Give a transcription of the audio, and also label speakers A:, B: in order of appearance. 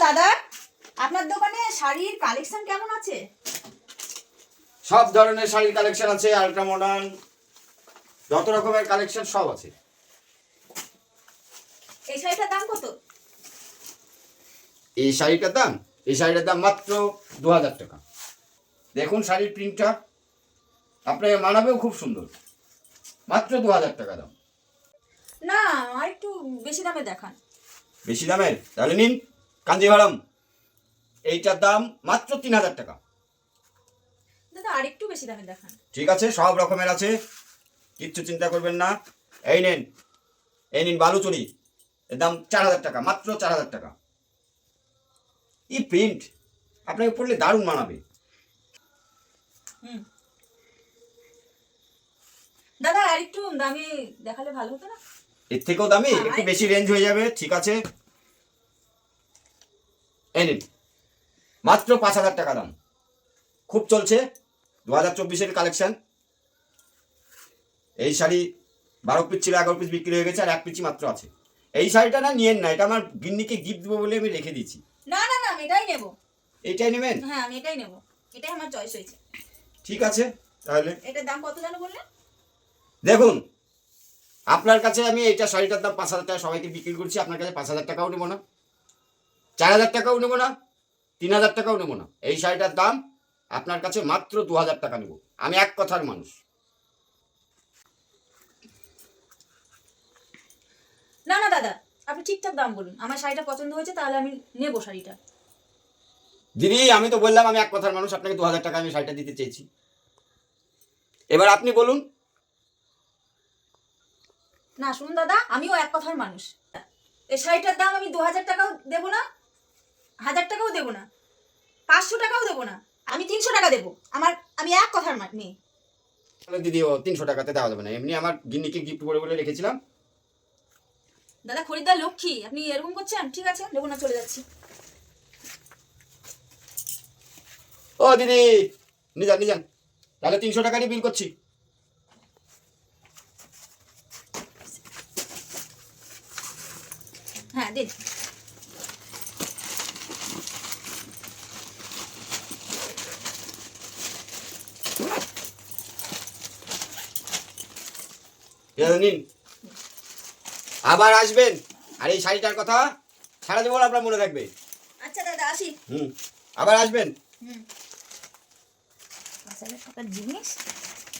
A: দাদা, আপনার দোকানে শাড়ির কালেকশন কেমন আছে?
B: সব ধরনের শাড়ির কালেকশন আছে, আল্ট্রা মডার্ন, যত রকমের কালেকশন সব আছে।
A: এই শাড়িটার দাম কত?
B: এই শাড়িটার দাম মাত্র 2000 টাকা। দেখুন শাড়ির প্রিন্টটা, আপনাকে মানাবেও খুব সুন্দর। মাত্র 2000 টাকা দাম।
A: না, আর একটু বেশি দামে দেখান।
B: বেশি দামের? তাহলে নিন কাঞ্জিভারাম, এইটার দাম মাত্র 3000 টাকা।
A: দাদা, আর একটু বেশি দামে দেখান।
B: ঠিক আছে, সব রকমের আছে, কিচ্ছু চিন্তা করবেন না। এই নিন বালুচুরি, এর দাম 4000 টাকা, মাত্র 4000 টাকা। এই প্রিন্ট আপনাকে পড়লে দারুণ মানাবে।
A: দাদা, আর একটু দামি দেখালে ভালো হতো না?
B: এর থেকেও দামি, একটু বেশি রেঞ্জ হয়ে যাবে। ঠিক আছে, এই নিন মাত্র 5000 টাকা দাম। খুব চলছে 2024-এর কালেকশন। এই শাড়ি 12 পিস ছিল, 11 পিস বিক্রি হয়ে গেছে, আর 1 পিসই মাত্র আছে। এই শাড়িটা না নিয়েন না, এটা আমার গিন্নিকে গিফট দেবো বলে আমি রেখে দিয়েছি।
A: না না না, আমি এটাই নেব।
B: এইটাই নেবেন?
A: হ্যাঁ, আমি এটাই নেব, এটাই আমার চয়েস হয়েছে।
B: ঠিক আছে, তাহলে
A: এটার দাম কত জানো বললেন?
B: দেখুন, আপনার কাছে আমি এইটা শাড়িটার দাম 5000 টাকা সবাইকে বিক্রি করছি, আপনার কাছে 5000 টাকাও নেবো না, 4000 টাকাও নেবো না, 3000 টাকাও নেবো না। এই শাড়িটার দাম আপনার কাছে মাত্র 2000 টাকা নেব। আমি এক কথার মানুষ।
A: না না দাদা, আপনি ঠিকঠাক দাম বলুন। আমার শাড়িটা পছন্দ হয়েছে, তাহলে আমি নেব শাড়িটা।
B: দিদি, আমি তো বললাম আমি এক কথার মানুষ, আপনাকে 2000 টাকা আমি শাড়িটা দিতে চেয়েছি। এবার আপনি বলুন।
A: না শুনুন দাদা, আমিও এক কথার মানুষ। এই শাড়িটার দাম আমি 2000 টাকাও দেবো না, 1000 টাকাও দেবো না, 500 টাকাও দেবো না, আমি 300 টাকা দেবো। আমি এক কথার মেয়ে।
B: তাহলে দিদি, ও 300 টাকাতে দেওয়া যাবে না, এমনি আমার গিন্নিকে গিফট বলে রেখেছিলাম।
A: দাদা, খরিদ্দার লক্ষ্মী, আপনি এরকম করছেন? ঠিক আছে, দেবো না, চলে যাচ্ছি।
B: ও দিদি, নিয়ে যান, তাহলে 300 টাকা নিয়ে বিল করছি।
A: হ্যাঁ দিন।
B: নিন, আবার আসবেন, আর এই শাড়িটার কথা সারা জীবন আপনার মনে থাকবে।
A: আচ্ছা দাদা, আসি।
B: আবার আসবেন।
A: 5000 টাকার জিনিস।